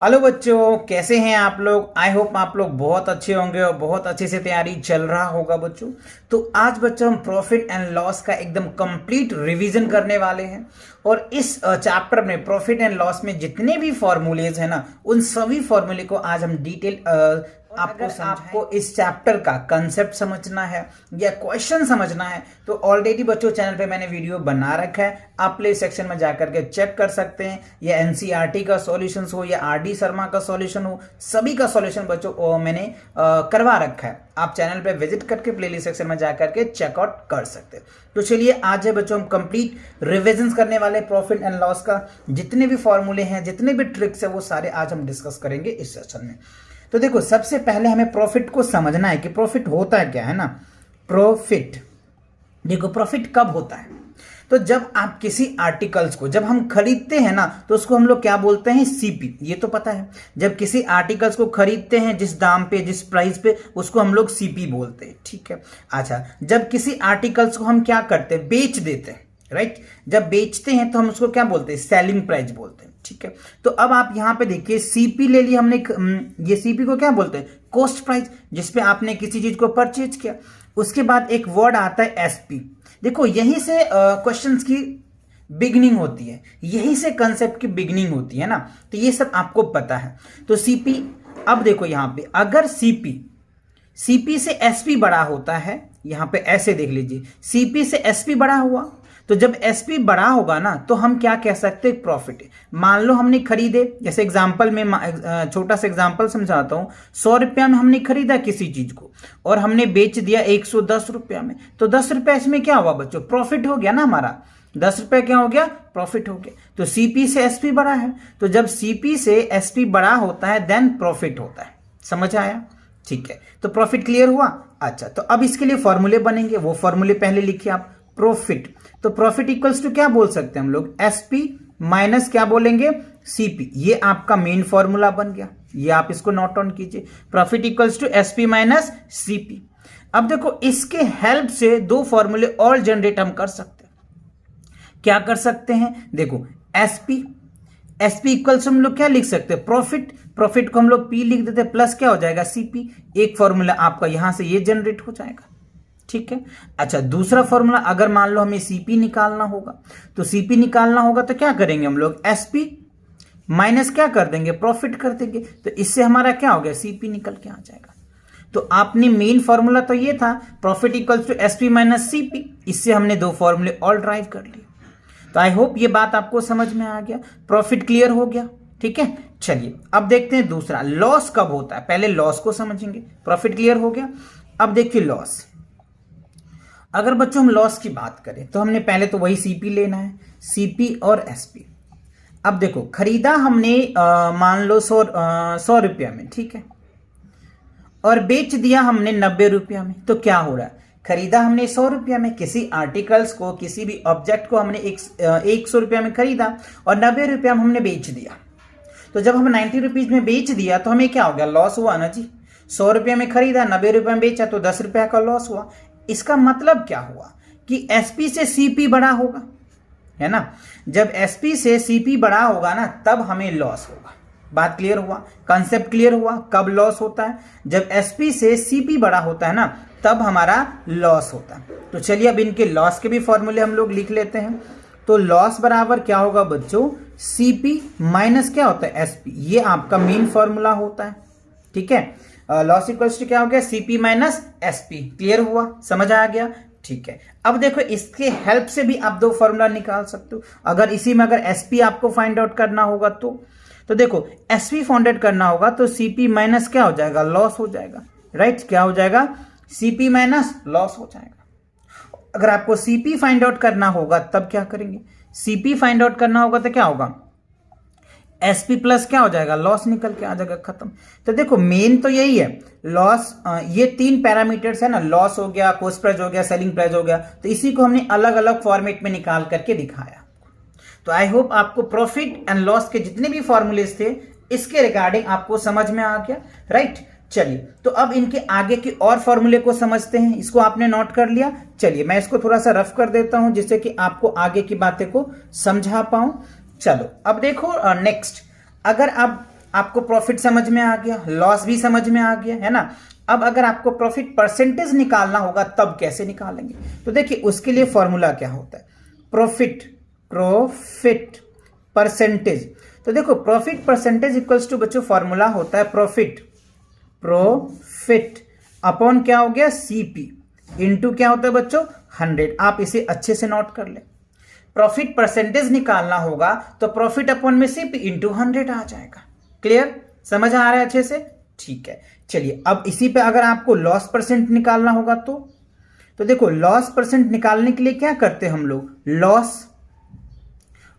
Hello बच्चों, कैसे हैं आप लोग। आई होप आप लोग बहुत अच्छे होंगे और बहुत अच्छे से तैयारी चल रहा होगा बच्चों। तो आज बच्चों हम प्रॉफिट एंड लॉस का एकदम कंप्लीट रिवीजन करने वाले हैं। और इस चैप्टर में प्रॉफिट एंड लॉस में जितने भी फॉर्मूलेज हैं ना, उन सभी फॉर्मूले को आज हम डिटेल आपको इस चैप्टर का कंसेप्ट समझना है या क्वेश्चन समझना है तो ऑलरेडी बच्चों चैनल पे मैंने वीडियो बना रखा है। आप प्ले सेक्शन में जाकर के चेक कर सकते हैं। या एनसीईआरटी का सॉल्यूशन हो या आरडी शर्मा का सॉल्यूशन हो, सभी का सॉल्यूशन बच्चों मैंने करवा रखा है। आप चैनल पे विजिट करके प्लेलिस्ट सेक्शन में जाकर के चेकआउट कर सकते हैं। तो चलिए आज है बच्चों हम कंप्लीट रिविजन करने वाले प्रॉफिट एंड लॉस का। जितने भी फॉर्मूले हैं, जितने भी ट्रिक्स है, वो सारे आज हम डिस्कस करेंगे इस सेशन में। तो देखो, सबसे पहले हमें प्रॉफिट को समझना है कि प्रॉफिट होता क्या है ना। प्रॉफिट, देखो प्रॉफिट कब होता है तो जब आप किसी आर्टिकल्स को जब हम खरीदते हैं ना, तो उसको हम लोग क्या बोलते हैं, सीपी। ये तो पता है, जब किसी आर्टिकल्स को खरीदते हैं जिस दाम पे, जिस प्राइस पे, उसको हम लोग सीपी बोलते हैं। ठीक है। अच्छा, जब किसी आर्टिकल्स को हम क्या करते हैं, बेच देते हैं, राइट। जब बेचते हैं तो हम उसको क्या बोलते हैं, सेलिंग प्राइस बोलते हैं। ठीक है। तो अब आप यहां पे देखिए, सीपी ले लिया हमने। ये सीपी को क्या बोलते हैं, कॉस्ट प्राइस, जिसपे आपने किसी चीज को परचेज किया। उसके बाद एक वर्ड आता है एसपी। देखो, यहीं से क्वेश्चंस की बिगनिंग होती है, यहीं से कंसेप्ट की बिगनिंग होती है ना। तो ये सब आपको पता है। तो सीपी, अब देखो यहां पे अगर सीपी से एसपी बड़ा होता है, यहां पे ऐसे देख लीजिए, सीपी से एसपी बड़ा हुआ, तो जब एसपी बड़ा होगा ना, तो हम क्या कह सकते हैं, प्रॉफिट। मान लो हमने खरीदे, जैसे एग्जांपल में छोटा सा एग्जांपल समझाता हूं। 100 रुपया में हमने खरीदा किसी चीज को और हमने बेच दिया 110 रुपया में, तो 10 रुपया इसमें क्या हुआ बच्चों, प्रॉफिट हो गया ना हमारा। 10 रुपया क्या हो गया, प्रॉफिट हो गया। तो सीपी से एसपी बड़ा है, तो जब सीपी से एसपी बड़ा होता है देन प्रॉफिट होता है। समझ आया? ठीक है। तो प्रॉफिट क्लियर हुआ। अच्छा, तो अब इसके लिए फॉर्मूले बनेंगे, वो फॉर्मूले पहले लिखिए आप। प्रॉफिट, तो प्रॉफिट इक्वल्स टू क्या बोल सकते हैं हम लोग, एसपी माइनस क्या बोलेंगे, सीपी। ये आपका मेन फॉर्मूला बन गया, ये आप इसको नोट डाउन कीजिए। Profit equals to SP minus CP. अब देखो, इसके हेल्प से दो फॉर्मूले और जनरेट हम कर सकते हैं। क्या कर सकते हैं, देखो एसपी इक्वल्स हम लोग क्या लिख सकते हैं, प्रॉफिट को हम लोग पी लिख देते हैं, प्लस क्या हो जाएगा, सीपी। एक फॉर्मूला आपका यहां से ये जनरेट हो जाएगा। ठीक है। अच्छा, दूसरा फॉर्मूला, अगर मान लो हमें सीपी निकालना होगा, तो सीपी निकालना होगा तो क्या करेंगे हम लोग, एसपी माइनस क्या कर देंगे, प्रॉफिट कर देंगे। तो इससे हमारा क्या हो गया, सीपी निकल के आ जाएगा। तो आपने मेन फॉर्मूला तो ये था, profit equals to SP minus CP. इससे हमने दो फॉर्मूले और ड्राइव कर लिए। तो आई होप ये बात आपको समझ में आ गया। प्रॉफिट क्लियर हो गया। ठीक है। चलिए अब देखते हैं दूसरा, लॉस कब होता है। पहले लॉस को समझेंगे। प्रॉफिट क्लियर हो गया। अब देखिए लॉस, अगर बच्चों हम लॉस की बात करें तो हमने पहले तो वही सीपी लेना है, सीपी और एसपी। अब देखो, खरीदा हमने मान लो 100 रुपया में, ठीक है, और बेच दिया हमने 90 रुपया में। तो क्या हो रहा है, खरीदा हमने 100 रुपया में किसी आर्टिकल्स को, किसी भी ऑब्जेक्ट को हमने 100 रुपया में खरीदा और 90 रुपया में हमने बेच दिया। तो जब हम 90 रुपीज में बेच दिया तो हमें क्या हो गया, लॉस हुआ ना जी। 100 रुपया में खरीदा, 90 रुपया में बेचा, तो 10 रुपया का लॉस हुआ। इसका मतलब क्या हुआ कि एसपी से सीपी बड़ा होगा, है ना। जब एसपी से सीपी बड़ा होगा ना, तब हमें लॉस होगा। बात क्लियर हुआ, कंसेप्ट क्लियर हुआ। कब लॉस होता है, जब एसपी से सीपी बड़ा होता है ना, तब हमारा लॉस होता है। तो चलिए अब इनके लॉस के भी फॉर्मूले हम लोग लिख लेते हैं। तो लॉस बराबर क्या होगा बच्चों, सीपी माइनस क्या होता है, एसपी। ये आपका मेन फॉर्मूला होता है। ठीक है। लॉस इक्वल्स टू क्या हो गया, सीपी माइनस एसपी। क्लियर हुआ, समझ आ गया। ठीक है। अब देखो, इसके हेल्प से भी आप दो फॉर्मूला निकाल सकते हो। अगर इसी में अगर एसपी आपको फाइंड आउट करना होगा तो देखो, एसपी फाइंड आउट करना होगा तो सीपी माइनस क्या हो जाएगा, लॉस हो जाएगा। राइट, क्या हो जाएगा, सीपी माइनस लॉस हो जाएगा। अगर आपको सीपी फाइंड आउट करना होगा तब क्या करेंगे, सीपी फाइंड आउट करना होगा तो क्या होगा, एसपी प्लस क्या हो जाएगा, लॉस निकल के आ जाएगा, खत्म। तो देखो, मेन तो यही है, लॉस। ये तीन पैरामीटर्स है ना, लॉस हो गया, कॉस्ट प्राइस हो गया, सेलिंग प्राइस हो गया। तो इसी को हमने अलग अलग फॉर्मेट में निकाल करके दिखाया। तो आई होप आपको प्रॉफिट एंड लॉस के जितने भी फॉर्मूलेस थे, इसके रिगार्डिंग आपको समझ में आ गया। राइट। चलिए, तो अब इनके आगे के और फॉर्मूले को समझते हैं। इसको आपने नोट कर लिया। चलिए मैं इसको थोड़ा सा रफ कर देता हूं, जिससे कि आपको आगे की बातें को समझा पाऊं। चलो अब देखो, नेक्स्ट, अगर आप आपको प्रॉफिट समझ में आ गया, लॉस भी समझ में आ गया, है ना। अब अगर आपको प्रॉफिट परसेंटेज निकालना होगा तब कैसे निकालेंगे, तो देखिए उसके लिए फॉर्मूला क्या होता है, प्रॉफिट परसेंटेज। तो देखो प्रॉफिट परसेंटेज इक्वल्स टू बच्चों फॉर्मूला होता है प्रॉफिट अपॉन क्या हो गया, सीपी इंटू क्या होता है बच्चों 100। आप इसे अच्छे से नोट कर ले। प्रॉफिट परसेंटेज निकालना होगा तो प्रॉफिट अपॉन में सीपी इंटू 100 आ जाएगा। क्लियर, समझ आ रहा है अच्छे से, ठीक है। चलिए अब इसी पे अगर आपको लॉस परसेंट निकालना होगा तो देखो लॉस परसेंट निकालने के लिए क्या करते हैं हम लोग, लॉस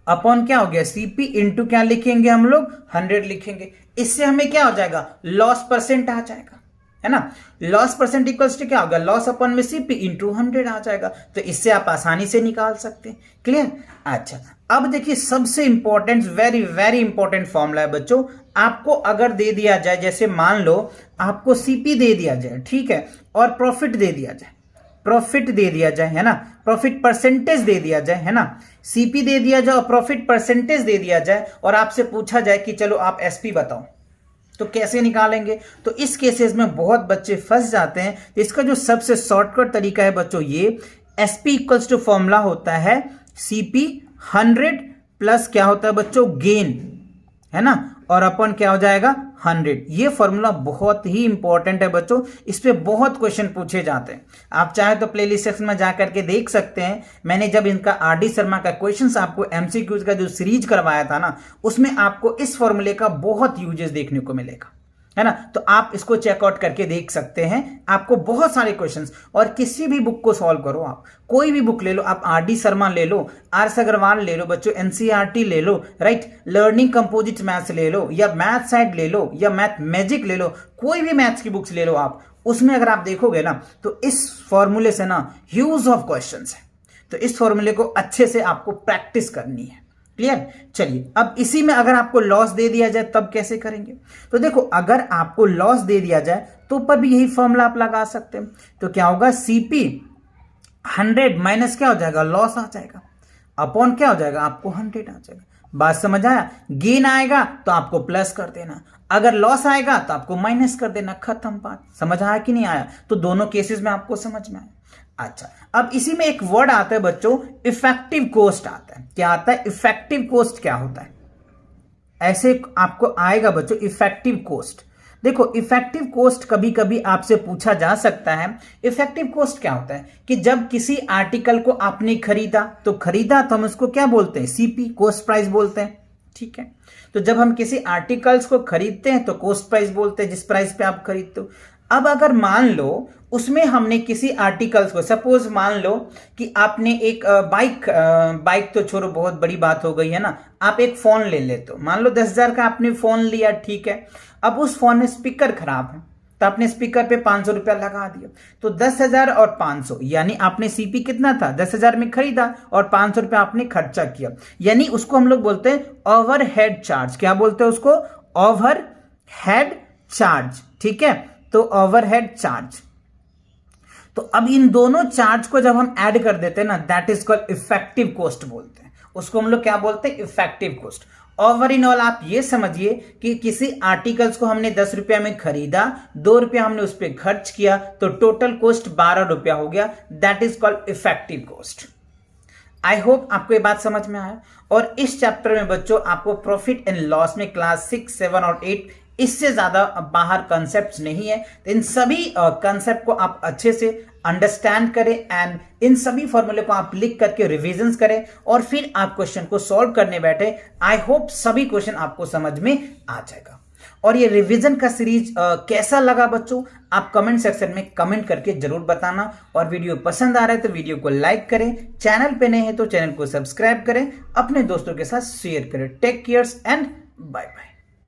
अपॉन क्या हो गया सीपी इंटू क्या लिखेंगे हम लोग 100 लिखेंगे। इससे हमें क्या हो जाएगा, लॉस परसेंट आ जाएगा, है ना। लॉस परसेंट इक्वल्स टू क्या होगा, लॉस अपॉन में सीपी इंटू 100 आ जाएगा। तो इससे आप आसानी से निकाल सकते हैं। क्लियर, अच्छा अब देखिए सबसे important, very very important formula है बच्चों। आपको अगर दे दिया जाए, जैसे मान लो आपको सीपी दे दिया जाए, ठीक है, और प्रॉफिट दे दिया जाए, है ना, प्रॉफिट परसेंटेज दे दिया जाए, है ना, सीपी दे दिया जाए और प्रॉफिट परसेंटेज दे दिया जाए, और आपसे पूछा जाए कि चलो आप एसपी बताओ, तो कैसे निकालेंगे। तो इस केसेस में बहुत बच्चे फंस जाते हैं। तो इसका जो सबसे शॉर्टकट तरीका है बच्चों, ये एसपी इक्वल्स टू फॉर्मूला होता है सीपी 100 प्लस क्या होता है बच्चों गेन, है ना, और अपन क्या हो जाएगा 100। ये फॉर्मूला बहुत ही इंपॉर्टेंट है बच्चों, इस पे बहुत क्वेश्चन पूछे जाते हैं। आप चाहे तो प्लेलिस्ट सेक्शन में जाकर के देख सकते हैं। मैंने जब इनका आरडी शर्मा का क्वेश्चंस आपको एमसीक्यूज का जो सीरीज करवाया था ना, उसमें आपको इस फॉर्मूले का बहुत यूजेस देखने को मिलेगा, है ना। तो आप इसको चेकआउट करके देख सकते हैं। आपको बहुत सारे क्वेश्चंस, और किसी भी बुक को सॉल्व करो, आप कोई भी बुक ले लो, आप आरडी शर्मा ले लो, आर अग्रवाल ले लो बच्चों, एनसीईआरटी ले लो, राइट, लर्निंग कंपोजिट मैथ्स ले लो, या मैथ साइड ले लो, या मैथ मैजिक ले लो, कोई भी मैथ्स की बुक्स ले लो आप, उसमें अगर आप देखोगे ना तो इस फॉर्मूले से ना ह्यूज ऑफ क्वेश्चंस है। तो इस फॉर्मूले को अच्छे से आपको प्रैक्टिस करनी है। क्लियर, चलिए अब इसी में अगर आपको लॉस दे दिया जाए तब कैसे करेंगे। तो देखो अगर आपको लॉस दे दिया जाए तो ऊपर भी यही फॉर्मूला आप लगा सकते हैं। तो क्या होगा, सीपी 100 माइनस क्या हो जाएगा, लॉस आ जाएगा, अपॉन क्या हो जाएगा, आपको 100 आ जाएगा। बात समझ आया। गेन आएगा तो आपको प्लस कर देना, अगर लॉस आएगा तो आपको माइनस कर देना, खत्म बात। समझ आया कि नहीं आया, तो दोनों केसेस में आपको समझ में आया। अच्छा अब इसी में एक वर्ड आता है बच्चों, इफेक्टिव कॉस्ट आता है। क्या आता है, इफेक्टिव कॉस्ट क्या होता है, ऐसे आपको आएगा बच्चों इफेक्टिव कॉस्ट। देखो इफेक्टिव कॉस्ट कभी कभी आपसे पूछा जा सकता है। इफेक्टिव कॉस्ट क्या होता है कि जब किसी आर्टिकल को आपने खरीदा तो हम उसको क्या बोलते हैं, सीपी, कॉस्ट प्राइस बोलते हैं, ठीक है। तो जब हम किसी आर्टिकल्स को खरीदते हैं तो कॉस्ट प्राइस बोलते हैं, जिस प्राइस पे आप खरीदते हो। अब अगर मान लो उसमें हमने किसी आर्टिकल्स को, सपोज मान लो कि आपने एक बाइक तो छोड़ो, बहुत बड़ी बात हो गई है ना, आप एक फोन ले लेते हो, मान लो 10,000 का आपने फोन लिया, ठीक है। अब उस फोन में स्पीकर खराब है तो आपने स्पीकर पे 500 रुपया लगा दिया, तो 10,000 और 500, यानी आपने सीपी कितना था, 10,000 में खरीदा और 500 रुपया आपने खर्चा किया, यानी उसको हम लोग बोलते हैं ओवरहेड चार्ज। क्या बोलते हैं उसको, ओवरहेड चार्ज, ठीक है। तो ओवरहेड चार्ज, तो अब इन दोनों चार्ज को जब हम ऐड कर देते हैं ना, that is called effective cost बोलते हैं। उसको हम लोग क्या बोलते हैं, effective cost. Over in all आप ये समझिए कि किसी आर्टिकल्स को हमने 10 रुपया में खरीदा, 2 रुपया हमने उस पर खर्च किया, तो टोटल कॉस्ट 12 रुपया हो गया, that is called effective cost. I hope आपको ये बात समझ में आया। और इस चैप्टर में बच्चों आपको प्रॉफिट एंड लॉस में क्लास 6, 7 और 8 इससे ज्यादा बाहर कॉन्सेप्ट्स नहीं है। तो इन सभी कॉन्सेप्ट को आप अच्छे से अंडरस्टैंड करें एंड इन सभी फॉर्मूले को आप लिख करके रिवीजन करें और फिर आप क्वेश्चन को सॉल्व करने बैठे। आई होप सभी क्वेश्चन आपको समझ में आ जाएगा। और ये रिवीजन का सीरीज कैसा लगा बच्चों, आप कमेंट सेक्शन में कमेंट करके जरूर बताना। और वीडियो पसंद आ रहा है तो वीडियो को लाइक करें, चैनल पे नए हैं तो चैनल को सब्सक्राइब करें, अपने दोस्तों के साथ शेयर करें। Take cares and bye bye.